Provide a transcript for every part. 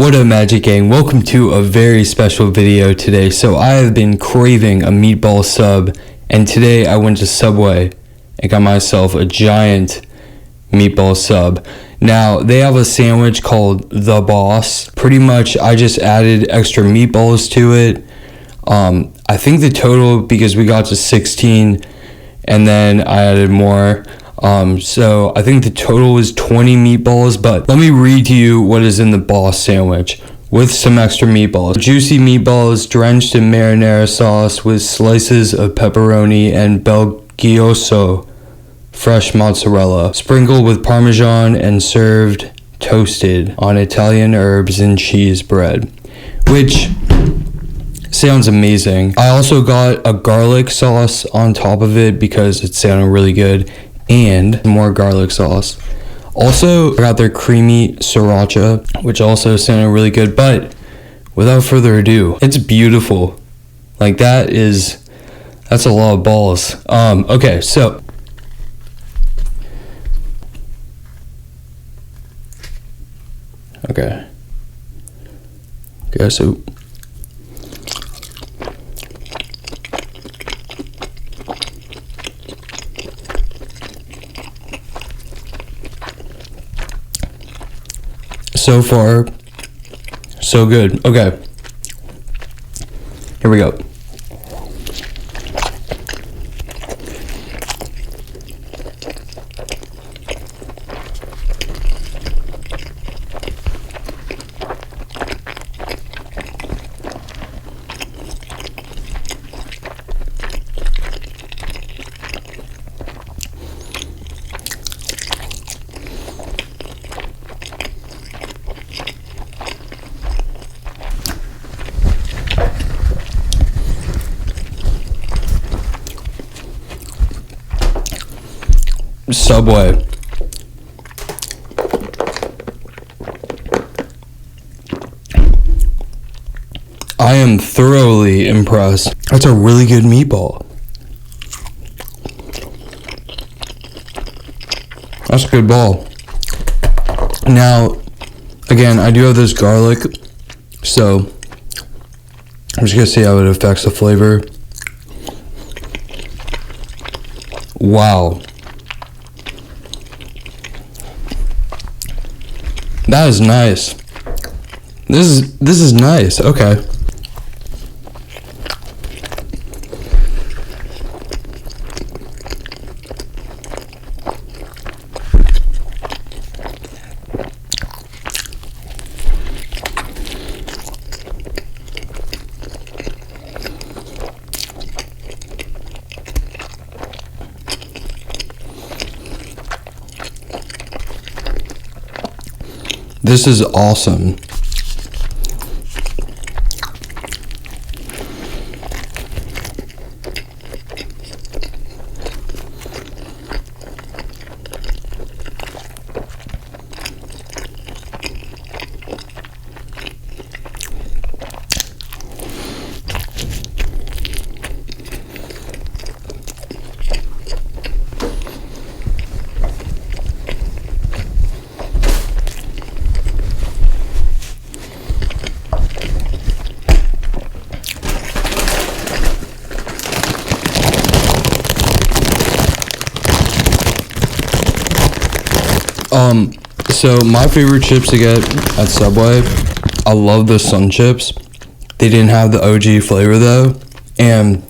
What up, Magic Gang? Welcome to a very special video today. So I have been craving a meatball sub, and today I went to Subway and got myself a giant meatball sub. Now they have a sandwich called The Boss. Pretty much I just added extra meatballs to it. I think the total, because we got to 16 and then I added more, so I think the total is 20 meatballs, but let me read to you what is in the Boss sandwich with some extra meatballs. Juicy meatballs drenched in marinara sauce with slices of pepperoni and Belgioso fresh mozzarella, sprinkled with Parmesan and served toasted on Italian herbs and cheese bread, which sounds amazing. I also got a garlic sauce on top of it because it sounded really good, and more garlic sauce. Also, I got their creamy sriracha, which also sounded really good. But without further ado, it's beautiful. Like that's a lot of balls. Okay, so okay, so so far, so good. Okay, here we go. Subway. I am thoroughly impressed. That's a really good meatball. That's a good ball. Now, again, I do have this garlic, so I'm just gonna see how it affects the flavor. Wow. That is nice. This is nice. Okay. This is awesome. So my favorite chips to get at Subway, I love the Sun Chips. They didn't have the OG flavor though, and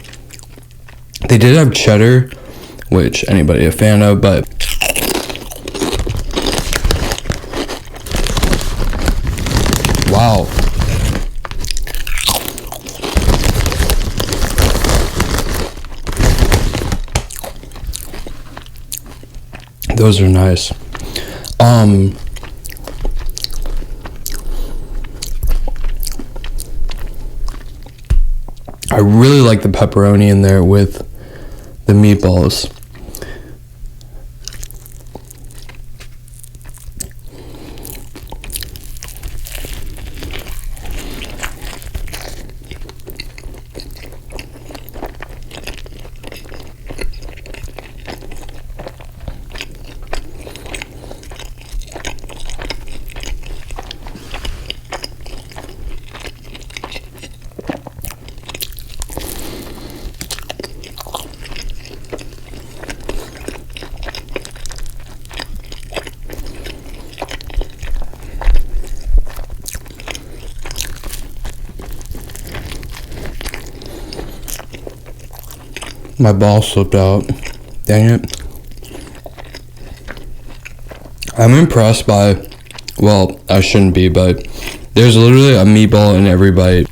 they did have cheddar, which anybody a fan of, but wow. Those are nice. I really like the pepperoni in there with the meatballs. My ball slipped out. Dang it. I'm impressed by, well, I shouldn't be, but there's literally a meatball in every bite.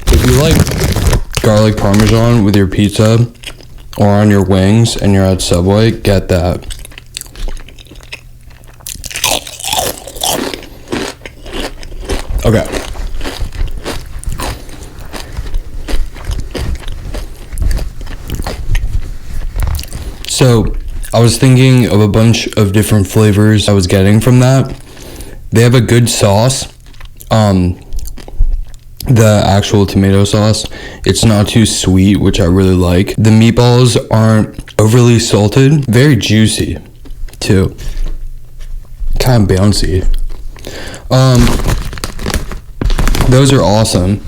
If you like garlic parmesan with your pizza or on your wings and you're at Subway, get that. Okay. So, I was thinking of a bunch of different flavors I was getting from that. They have a good sauce. The actual tomato sauce, it's not too sweet, which I really like. The meatballs aren't overly salted, very juicy too, kind of bouncy. Those are awesome.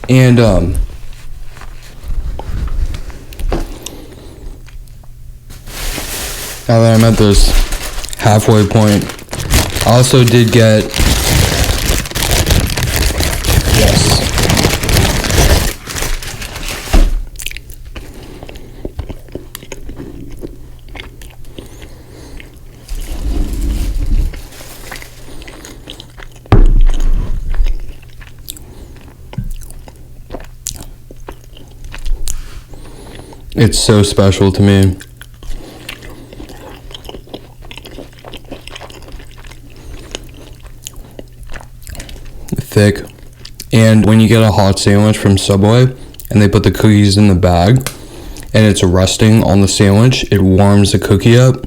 And now that I'm at this halfway point, I also did get, yes, it's so special to me. Thick. And when you get a hot sandwich from Subway and they put the cookies in the bag and it's resting on the sandwich, it warms the cookie up.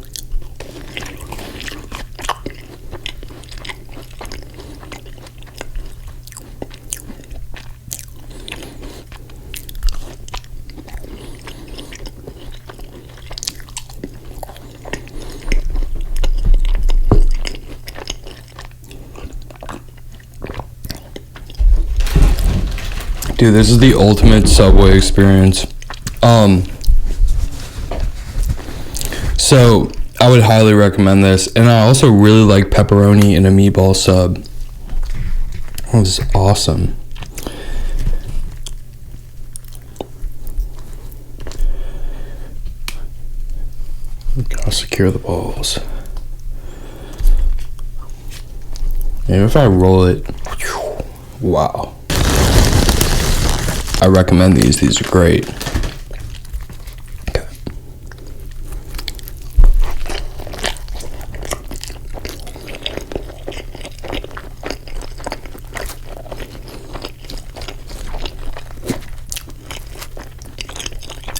Dude, this is the ultimate Subway experience. So I would highly recommend this, and I also really like pepperoni in a meatball sub. Oh, this is awesome. Gotta secure the balls. Maybe if I roll it, wow. I recommend these. These are great. Okay.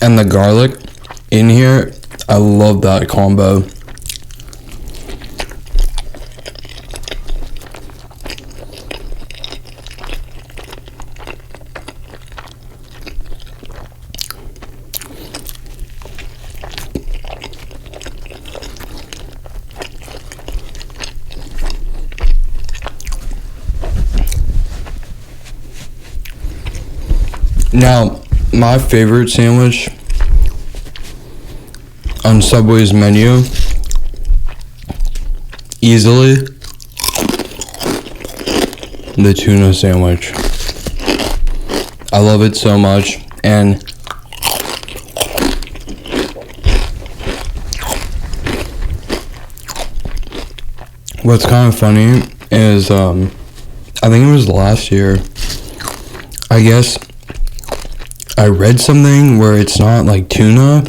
And the garlic in here, I love that combo. Now, my favorite sandwich on Subway's menu, easily, the tuna sandwich. I love it so much, and what's kind of funny is, I think it was last year, I guess, I read something where it's not like tuna.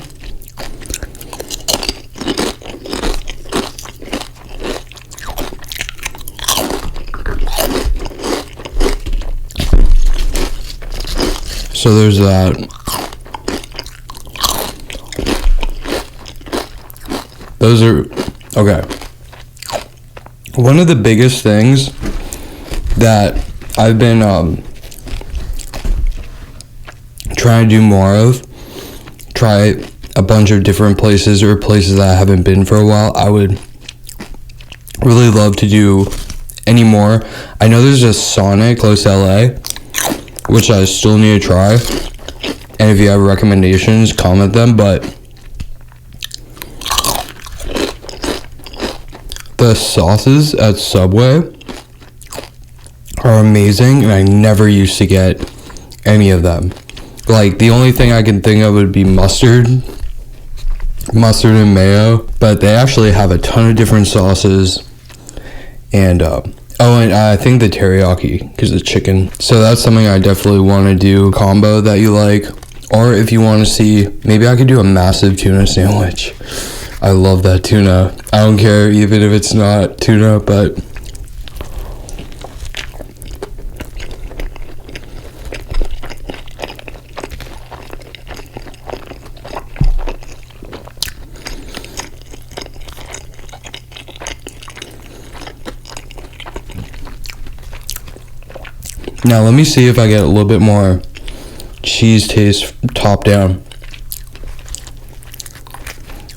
So there's that. Those are, okay. One of the biggest things that I've been trying to do more of, try a bunch of different places or places that I haven't been for a while. I would really love to do anymore. I know there's a Sonic close to LA, which I still need to try. And if you have recommendations, comment them. But the sauces at Subway are amazing, and I never used to get any of them. Like, the only thing I can think of would be mustard and mayo, but they actually have a ton of different sauces. And and I think the teriyaki, because of chicken. So that's something I definitely want to do, combo that you like. Or if you want to see, maybe I could do a massive tuna sandwich. I love that tuna. I don't care even if it's not tuna, but now let me see if I get a little bit more cheese taste top down.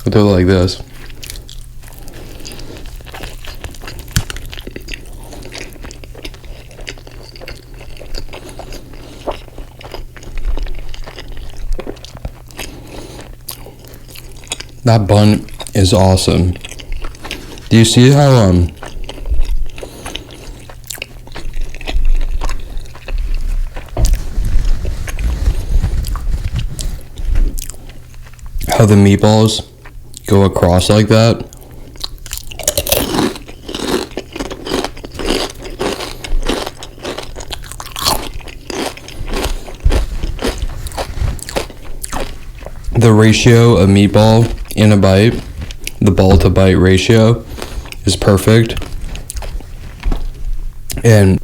I'll do it like this. That bun is awesome. Do you see how the meatballs go across like that? The ratio of meatball in a bite, the ball to bite ratio, is perfect. And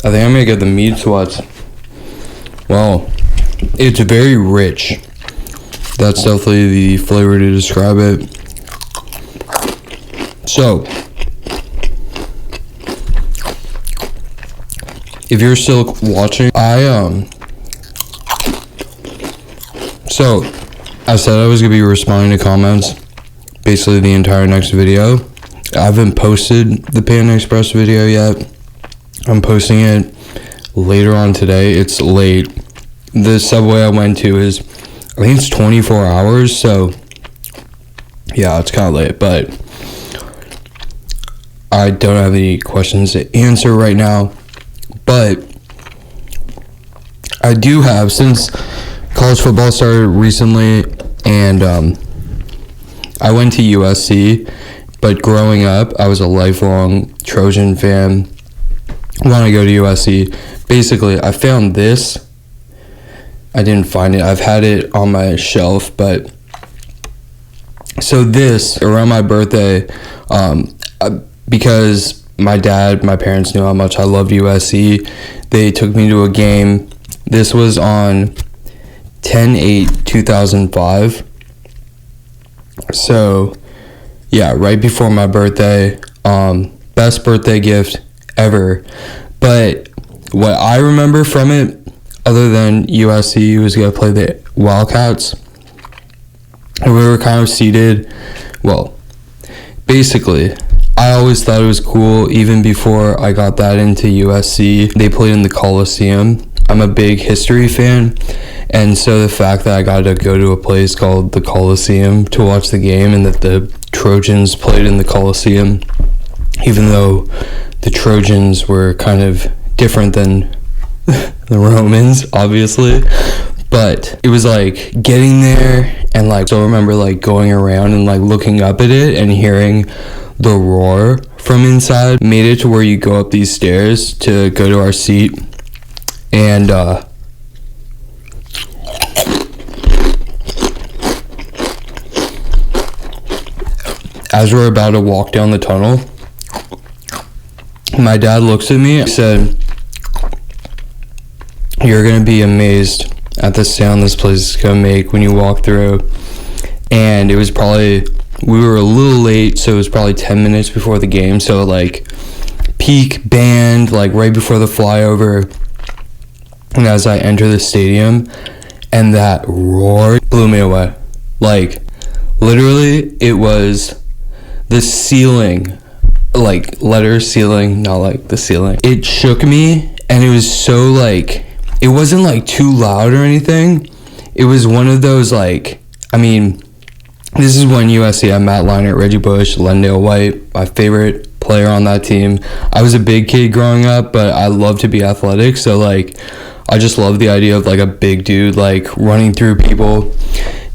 I think I'm gonna get the meat sweats. Well, it's very rich. That's definitely the flavor to describe it. So, if you're still watching, so I said I was gonna be responding to comments basically the entire next video. I haven't posted the Panda Express video yet. I'm posting it later on today. It's late. The Subway I went to is, I think it's 24 hours, so yeah, it's kind of late, but I don't have any questions to answer right now. But I do have, since college football started recently, and I went to USC, but growing up, I was a lifelong Trojan fan. Want to go to USC. Basically, I found this. I didn't find it. I've had it on my shelf, but so this around my birthday, because my parents knew how much I loved USC. They took me to a game. This was on 10/8/2005. So, yeah, right before my birthday. Best birthday gift ever. But what I remember from it, other than USC was going to play the Wildcats, and we were kind of seated, well, basically, I always thought it was cool, even before I got that into USC. They played in the Coliseum. I'm a big history fan, and so the fact that I got to go to a place called the Coliseum to watch the game, and that the Trojans played in the Coliseum, even though the Trojans were kind of different than the Romans, obviously. But it was like getting there, and like, so I remember like going around and like looking up at it and hearing the roar from inside. Made it to where you go up these stairs to go to our seat, and as we're about to walk down the tunnel, my dad looks at me and said, "You're gonna be amazed at the sound this place is gonna make when you walk through." And it was probably, we were a little late, so it was probably 10 minutes before the game, so like peak band, like right before the flyover. And as I enter the stadium, and that roar blew me away. Like, literally, it was the ceiling, like letter ceiling, not like the ceiling. It shook me, and it was so like, it wasn't like too loud or anything. It was one of those like, I mean, this is when USC had Matt Leinart, Reggie Bush, Lendale White, my favorite player on that team. I was a big kid growing up, but I love to be athletic, so like, I just love the idea of like a big dude like running through people.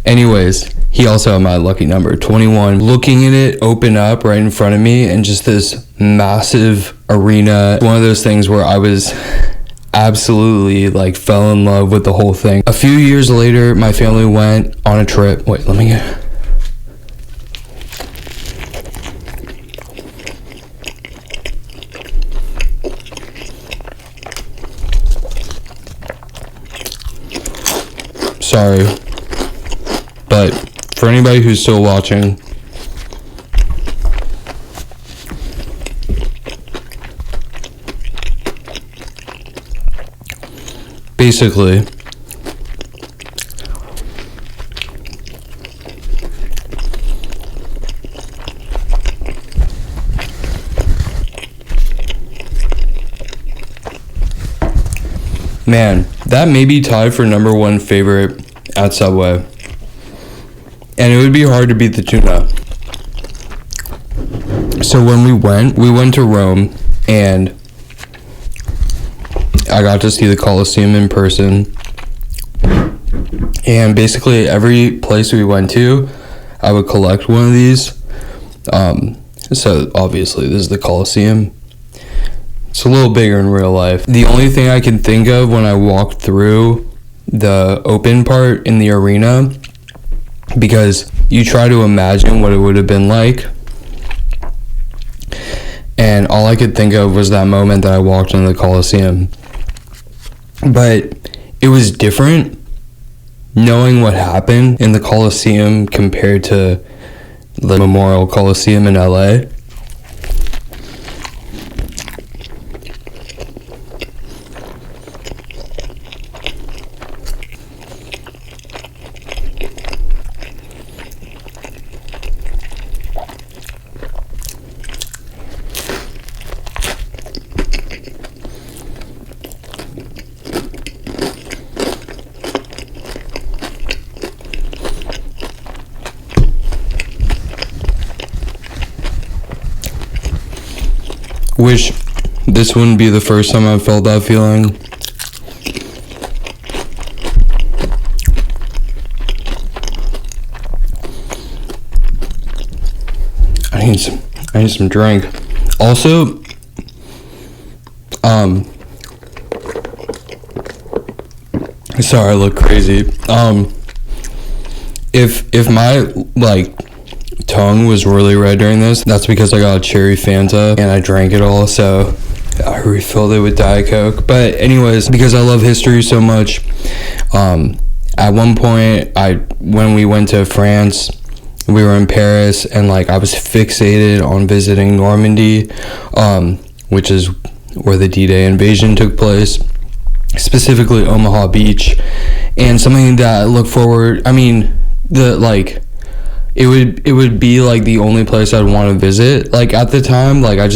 Anyways, he also had my lucky number, 21. Looking at it open up right in front of me, and just this massive arena. One of those things where I was absolutely like fell in love with the whole thing. A few years later, my family went on a trip. Wait, let me get... Sorry, but for anybody who's still watching, basically, man, that may be tied for number one favorite at Subway. And it would be hard to beat the tuna. So when we went to Rome, and I got to see the Colosseum in person. And basically every place we went to, I would collect one of these. So obviously this is the Colosseum. It's a little bigger in real life. The only thing I can think of when I walked through the open part in the arena, because you try to imagine what it would have been like, and all I could think of was that moment that I walked into the Colosseum. But it was different knowing what happened in the Colosseum compared to the Memorial Coliseum in LA. Wish this wouldn't be the first time I've felt that feeling. I need some drink. Also, sorry, I look crazy. If my like tongue was really red during this, that's because I got a cherry Fanta and I drank it all, so I refilled it with Diet Coke. But anyways, because I love history so much, at one point, when we went to France, we were in Paris, and like I was fixated on visiting Normandy, which is where the D-Day invasion took place, specifically Omaha Beach. And something that I look forward, I mean, it would be like the only place I'd want to visit. Like at the time, like I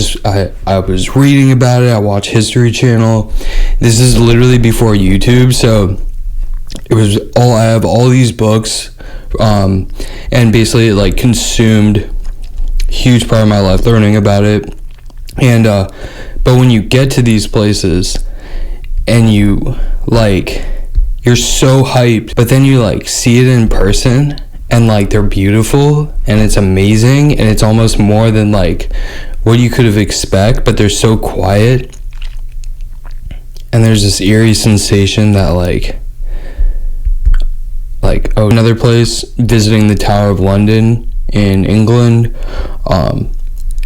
was reading about it. I watched History Channel. This is literally before YouTube, so I have all these books, and basically it like consumed huge part of my life learning about it. And but when you get to these places and you you're so hyped, but then you like see it in person and like they're beautiful and it's amazing and it's almost more than like what you could have expected, but they're so quiet. And there's this eerie sensation that like oh, another place, visiting the Tower of London in England,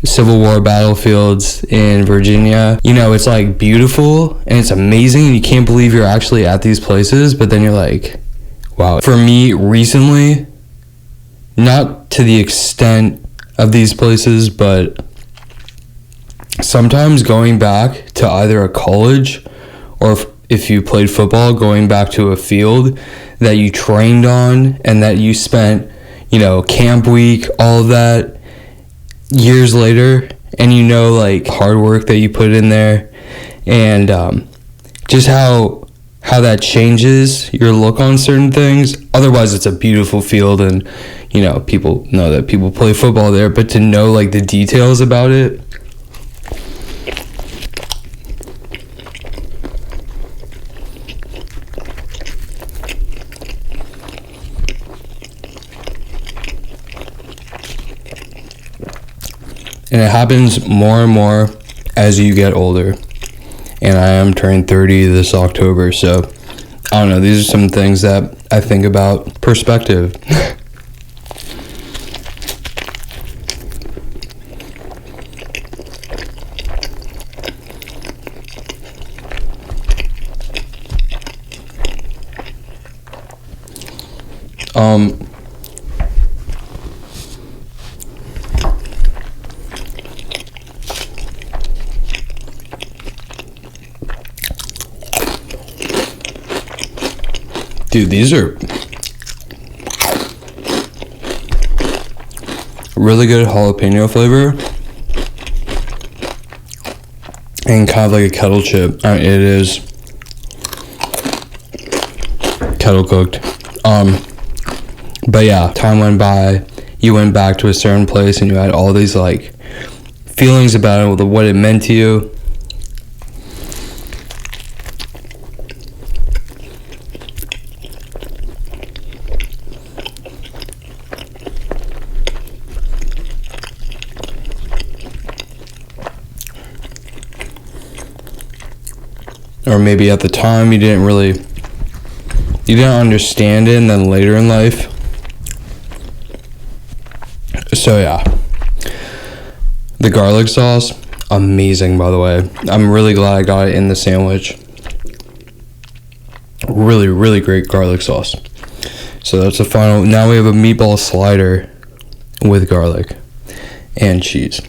Civil War battlefields in Virginia. You know, it's like beautiful and it's amazing and you can't believe you're actually at these places, but then you're like, wow. For me recently, not to the extent of these places, but sometimes going back to either a college or if you played football, going back to a field that you trained on and that you spent, you know, camp week, all of that, years later, and you know, like, hard work that you put in there, and just how that changes your look on certain things. Otherwise, it's a beautiful field, and, you know, people know that people play football there, but to know, like, the details about it, and it happens more and more as you get older. And I am turning 30 this October, so I don't know, these are some things that I think about. Perspective. Dude, these are really good jalapeno flavor and kind of like a kettle chip. It is kettle cooked. But yeah, time went by, you went back to a certain place and you had all these like feelings about it, what it meant to you. Or maybe at the time you didn't understand it, and then later in life. So yeah, the garlic sauce, amazing, by the way. I'm really glad I got it in the sandwich. Really, really great garlic sauce. So that's the final. Now we have a meatball slider with garlic and cheese.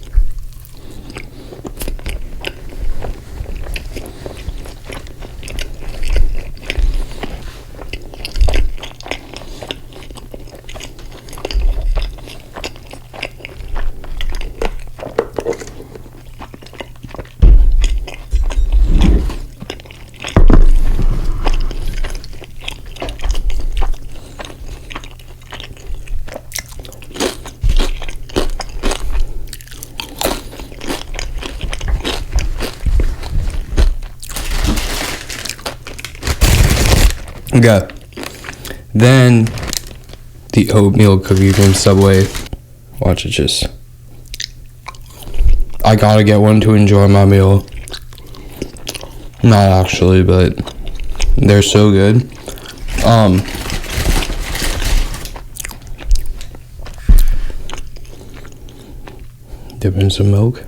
Okay, then the oatmeal cookie from Subway. Watch it just. I gotta get one to enjoy my meal. Not actually, but they're so good. Dip in some milk.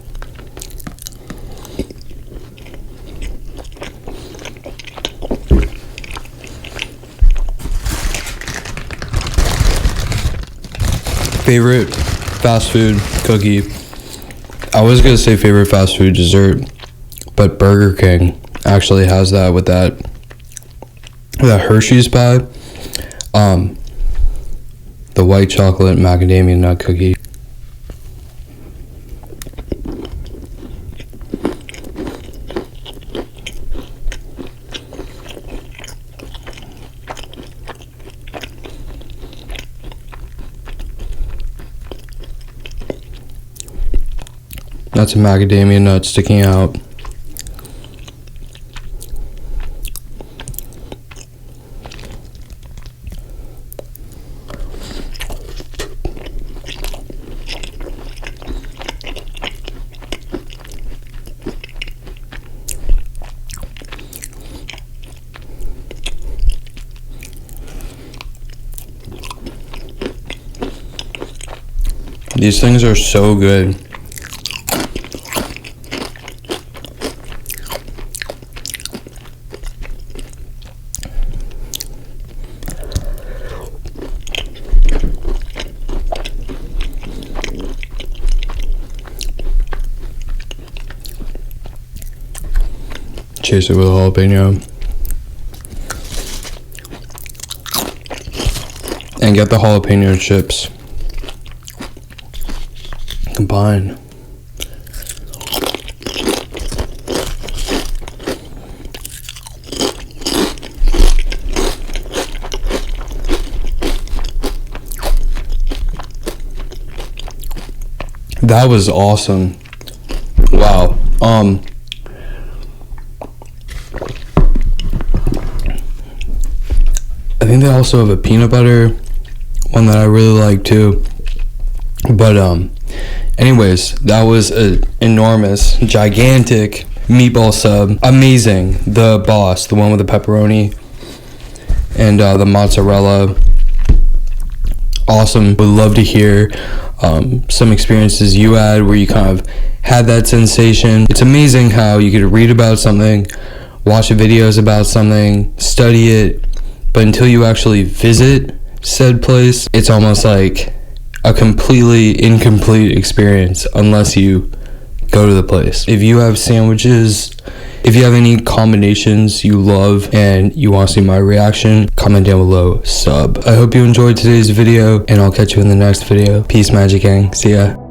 Favorite fast food cookie. I was gonna say favorite fast food dessert, but Burger King actually has that with that Hershey's pie. The white chocolate macadamia nut cookie. That's a macadamia nut sticking out. These things are so good. Chase it with a jalapeno. And get the jalapeno chips. Combine. That was awesome. Wow. I think they also have a peanut butter one that I really like too. But anyways, that was an enormous, gigantic meatball sub. Amazing. The boss, the one with the pepperoni and the mozzarella. Awesome. Would love to hear some experiences you had where you kind of had that sensation. It's amazing how you could read about something, watch videos about something, study it, but until you actually visit said place, it's almost like a completely incomplete experience unless you go to the place. If you have sandwiches, if you have any combinations you love and you want to see my reaction, comment down below, sub. I hope you enjoyed today's video, and I'll catch you in the next video. Peace, Magic Gang. See ya.